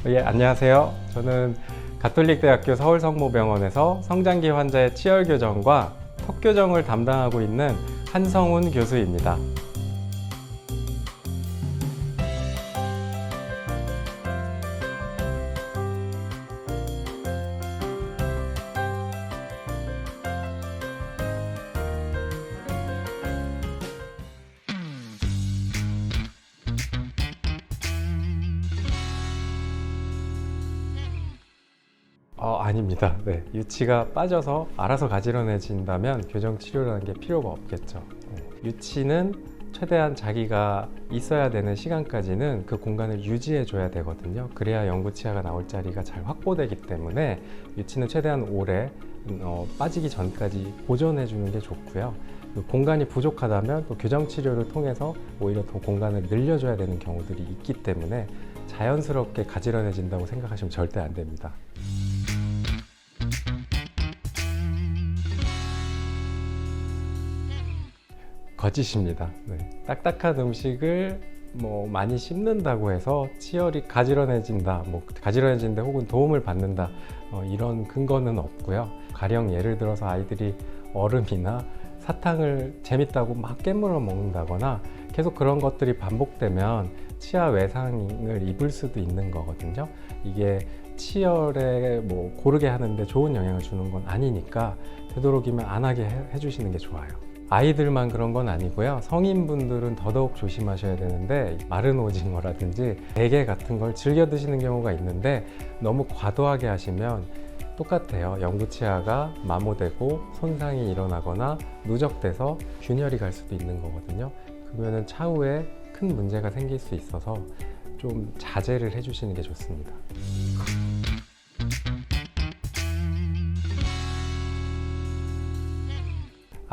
예, 안녕하세요. 저는 가톨릭대학교 서울성모병원에서 성장기 환자의 치열 교정과 턱 교정을 담당하고 있는 한성훈 교수입니다. 아닙니다. 네, 유치가 빠져서 알아서 가지런해진다면 교정 치료라는 게 필요가 없겠죠. 유치는 최대한 자기가 있어야 되는 시간까지는 그 공간을 유지해 줘야 되거든요. 그래야 영구치아가 나올 자리가 잘 확보되기 때문에 유치는 최대한 오래 빠지기 전까지 보존해 주는 게 좋고요. 공간이 부족하다면 또 교정 치료를 통해서 오히려 더 공간을 늘려줘야 되는 경우들이 있기 때문에 자연스럽게 가지런해진다고 생각하시면 절대 안 됩니다. 거짓입니다. 네. 딱딱한 음식을 많이 씹는다고 해서 치열이 가지런해진다, 가지런해진다 혹은 도움을 받는다, 이런 근거는 없고요. 가령 예를 들어서 아이들이 얼음이나 사탕을 재밌다고 막 깨물어 먹는다거나 계속 그런 것들이 반복되면 치아 외상을 입을 수도 있는 거거든요. 이게 치열에 고르게 하는데 좋은 영향을 주는 건 아니니까 되도록이면 안 하게 해주시는 게 좋아요. 아이들만 그런 건 아니고요. 성인분들은 더더욱 조심하셔야 되는데 마른 오징어라든지 대게 같은 걸 즐겨 드시는 경우가 있는데 너무 과도하게 하시면 똑같아요. 영구치아가 마모되고 손상이 일어나거나 누적돼서 균열이 갈 수도 있는 거거든요. 그러면 차후에 큰 문제가 생길 수 있어서 좀 자제를 해주시는 게 좋습니다.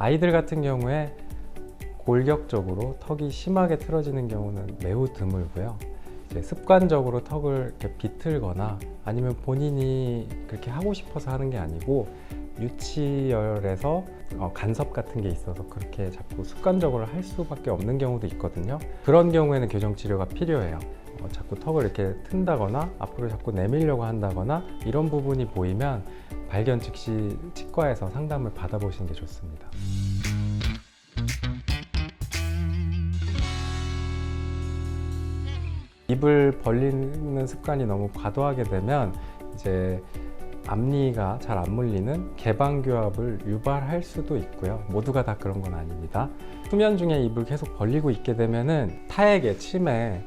아이들 같은 경우에 골격적으로 턱이 심하게 틀어지는 경우는 매우 드물고요. 이제 습관적으로 턱을 이렇게 비틀거나 아니면 본인이 그렇게 하고 싶어서 하는 게 아니고 유치열에서 간섭 같은 게 있어서 그렇게 자꾸 습관적으로 할 수밖에 없는 경우도 있거든요. 그런 경우에는 교정 치료가 필요해요. 자꾸 턱을 이렇게 튼다거나 앞으로 자꾸 내밀려고 한다거나 이런 부분이 보이면 발견 즉시 치과에서 상담을 받아보시는 게 좋습니다. 입을 벌리는 습관이 너무 과도하게 되면 이제 앞니가 잘 안 물리는 개방교합을 유발할 수도 있고요. 모두가 다 그런 건 아닙니다. 수면 중에 입을 계속 벌리고 있게 되면은 타액의 침에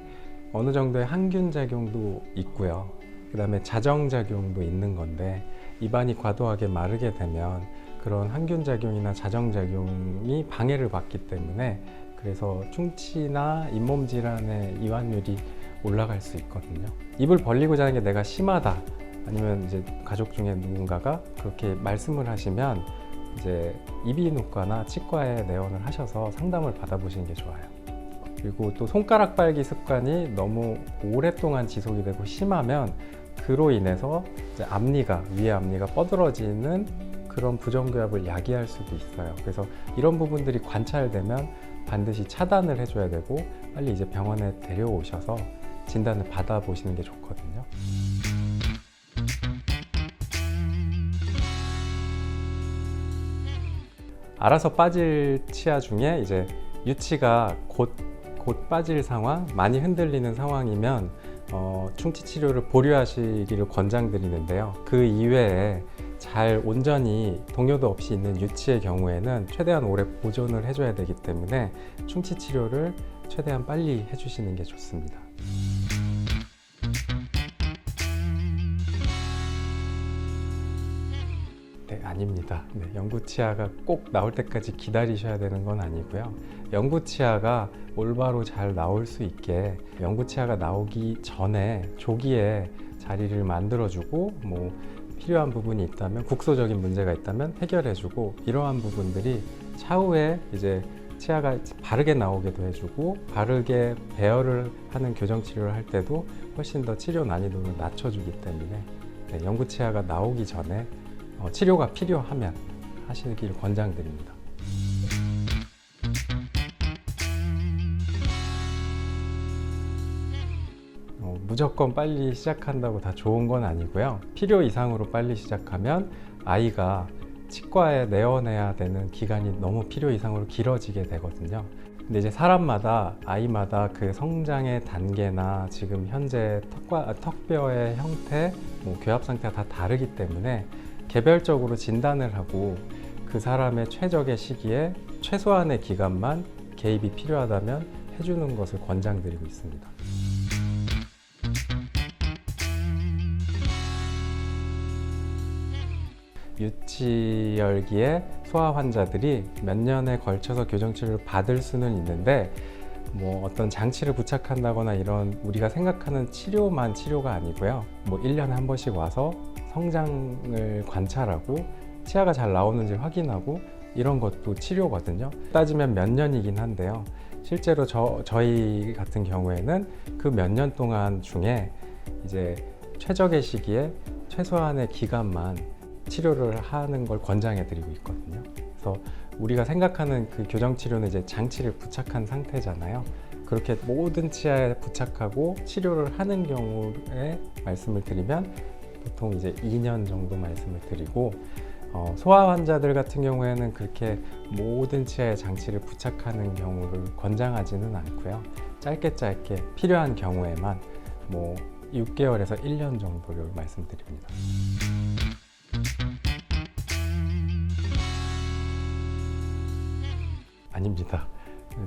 어느 정도의 항균 작용도 있고요. 그 다음에 자정 작용도 있는 건데 입안이 과도하게 마르게 되면 그런 항균 작용이나 자정 작용이 방해를 받기 때문에 그래서 충치나 잇몸 질환의 이완율이 올라갈 수 있거든요. 입을 벌리고 자는 게 내가 심하다 아니면 이제 가족 중에 누군가가 그렇게 말씀을 하시면 이제 이비인후과나 치과에 내원을 하셔서 상담을 받아보시는 게 좋아요. 그리고 또 손가락 빨기 습관이 너무 오랫동안 지속이 되고 심하면 그로 인해서 이제 위에 앞니가 뻗어지는 그런 부정교합을 야기할 수도 있어요. 그래서 이런 부분들이 관찰되면 반드시 차단을 해줘야 되고 빨리 이제 병원에 데려오셔서 진단을 받아보시는 게 좋거든요. 알아서 빠질 치아 중에 이제 유치가 곧 빠질 상황, 많이 흔들리는 상황이면 충치 치료를 보류하시기를 권장드리는데요. 그 이외에 잘 온전히 동요도 없이 있는 유치의 경우에는 최대한 오래 보존을 해줘야 되기 때문에 충치 치료를 최대한 빨리 해주시는 게 좋습니다. 네, 아닙니다. 네, 영구치아가 꼭 나올 때까지 기다리셔야 되는 건 아니고요. 영구치아가 올바로 잘 나올 수 있게 영구치아가 나오기 전에 조기에 자리를 만들어주고 필요한 부분이 있다면 국소적인 문제가 있다면 해결해주고 이러한 부분들이 차후에 이제 치아가 바르게 나오게도 해주고 바르게 배열을 하는 교정 치료를 할 때도 훨씬 더 치료 난이도를 낮춰주기 때문에 영구치아가 나오기 전에 치료가 필요하면 하시길 권장드립니다. 무조건 빨리 시작한다고 다 좋은 건 아니고요. 필요 이상으로 빨리 시작하면 아이가 치과에 내원해야 되는 기간이 너무 필요 이상으로 길어지게 되거든요. 근데 이제 사람마다, 아이마다 그 성장의 단계나 지금 현재 턱뼈의 형태, 교합 상태가 다 다르기 때문에 개별적으로 진단을 하고 그 사람의 최적의 시기에 최소한의 기간만 개입이 필요하다면 해주는 것을 권장드리고 있습니다. 유치열기의 소아 환자들이 몇 년에 걸쳐서 교정치료를 받을 수는 있는데 어떤 장치를 부착한다거나 이런 우리가 생각하는 치료만 치료가 아니고요. 1년에 한 번씩 와서 성장을 관찰하고 치아가 잘 나오는지 확인하고 이런 것도 치료거든요. 따지면 몇 년이긴 한데요. 실제로 저희 같은 경우에는 그 몇 년 동안 중에 이제 최적의 시기에 최소한의 기간만 치료를 하는 걸 권장해 드리고 있거든요. 그래서 우리가 생각하는 그 교정 치료는 이제 장치를 부착한 상태잖아요. 그렇게 모든 치아에 부착하고 치료를 하는 경우에 말씀을 드리면 보통 이제 2년 정도 말씀을 드리고, 소아 환자들 같은 경우에는 그렇게 모든 치아에 장치를 부착하는 경우를 권장하지는 않고요. 짧게 필요한 경우에만 6개월에서 1년 정도를 말씀드립니다. 아닙니다.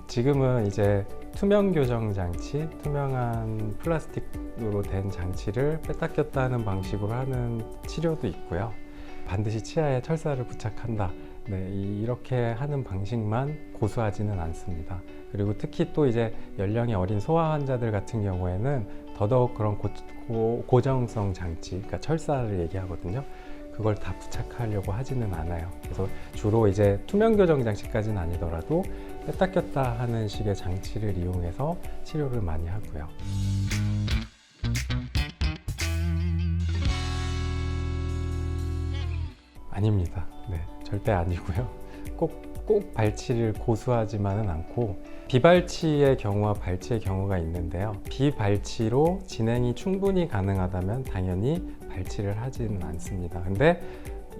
지금은 이제 투명 교정 장치, 투명한 플라스틱으로 된 장치를 뺐다 꼈다 하는 방식으로 하는 치료도 있고요. 반드시 치아에 철사를 부착한다. 이렇게 하는 방식만 고수하지는 않습니다. 그리고 특히 또 이제 연령이 어린 소아 환자들 같은 경우에는 더더욱 그런 고정성 장치, 그러니까 철사를 얘기하거든요. 그걸 다 부착하려고 하지는 않아요. 그래서 주로 이제 투명 교정 장치까지는 아니더라도 뺐다 꼈다 하는 식의 장치를 이용해서 치료를 많이 하고요. 아닙니다. 절대 아니고요. 꼭 발치를 고수하지만은 않고 비발치의 경우와 발치의 경우가 있는데요. 비발치로 진행이 충분히 가능하다면 당연히 발치를 하지는 않습니다. 근데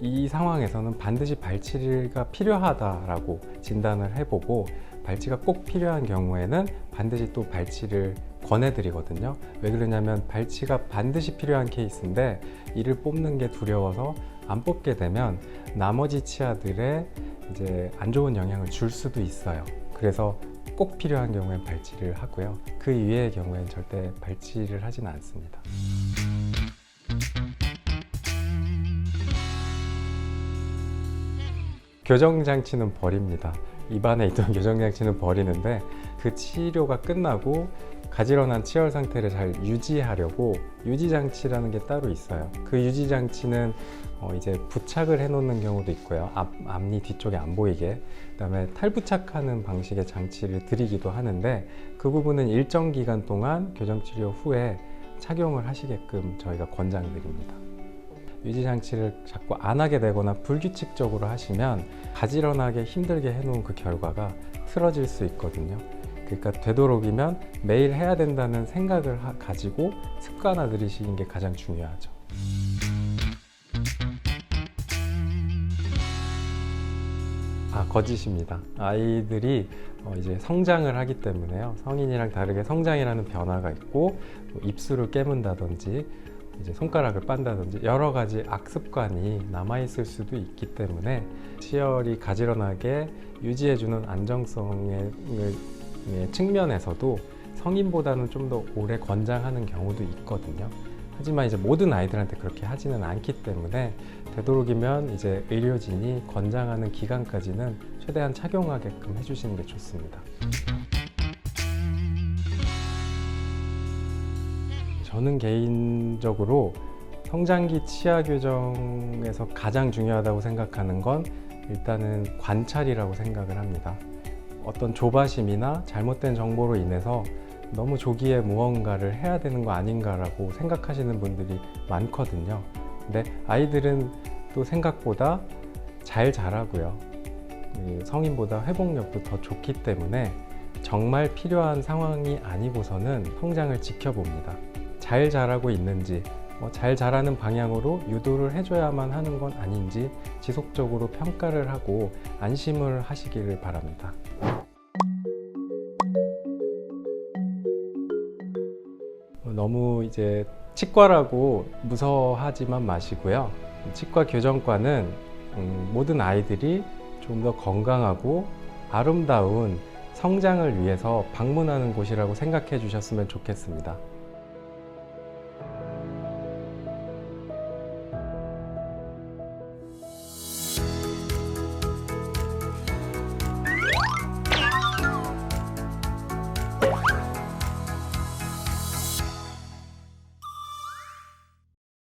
이 상황에서는 반드시 발치가 필요하다라고 진단을 해보고 발치가 꼭 필요한 경우에는 반드시 또 발치를 권해드리거든요. 왜 그러냐면 발치가 반드시 필요한 케이스인데 이를 뽑는 게 두려워서 안 뽑게 되면 나머지 치아들에 이제 안 좋은 영향을 줄 수도 있어요. 그래서 꼭 필요한 경우엔 발치를 하고요. 그 이외의 경우엔 절대 발치를 하지는 않습니다. 교정장치는 버립니다. 입안에 있던 교정장치는 버리는데 그 치료가 끝나고 가지런한 치열 상태를 잘 유지하려고 유지장치라는 게 따로 있어요. 그 유지장치는 이제 부착을 해 놓는 경우도 있고요. 앞니 뒤쪽에 안 보이게. 그다음에 탈부착하는 방식의 장치를 드리기도 하는데 그 부분은 일정 기간 동안 교정치료 후에 착용을 하시게끔 저희가 권장드립니다. 유지장치를 자꾸 안 하게 되거나 불규칙적으로 하시면 가지런하게 힘들게 해놓은 그 결과가 틀어질 수 있거든요. 그러니까 되도록이면 매일 해야 된다는 생각을 가지고 습관화 들이시는 게 가장 중요하죠. 거짓입니다. 아이들이 이제 성장을 하기 때문에요. 성인이랑 다르게 성장이라는 변화가 있고 입술을 깨문다든지 이제 손가락을 빤다든지 여러 가지 악습관이 남아있을 수도 있기 때문에 치열이 가지런하게 유지해주는 안정성의 측면에서도 성인보다는 좀 더 오래 권장하는 경우도 있거든요. 하지만 이제 모든 아이들한테 그렇게 하지는 않기 때문에 되도록이면 이제 의료진이 권장하는 기간까지는 최대한 착용하게끔 해주시는 게 좋습니다. 저는 개인적으로 성장기 치아 교정에서 가장 중요하다고 생각하는 건 일단은 관찰이라고 생각을 합니다. 어떤 조바심이나 잘못된 정보로 인해서 너무 조기에 무언가를 해야 되는 거 아닌가라고 생각하시는 분들이 많거든요. 근데 아이들은 또 생각보다 잘 자라고요. 성인보다 회복력도 더 좋기 때문에 정말 필요한 상황이 아니고서는 성장을 지켜봅니다. 잘 자라고 있는지, 잘 자라는 방향으로 유도를 해줘야만 하는 건 아닌지 지속적으로 평가를 하고 안심을 하시기를 바랍니다. 너무 이제 치과라고 무서워하지만 마시고요. 치과 교정과는 모든 아이들이 좀 더 건강하고 아름다운 성장을 위해서 방문하는 곳이라고 생각해 주셨으면 좋겠습니다.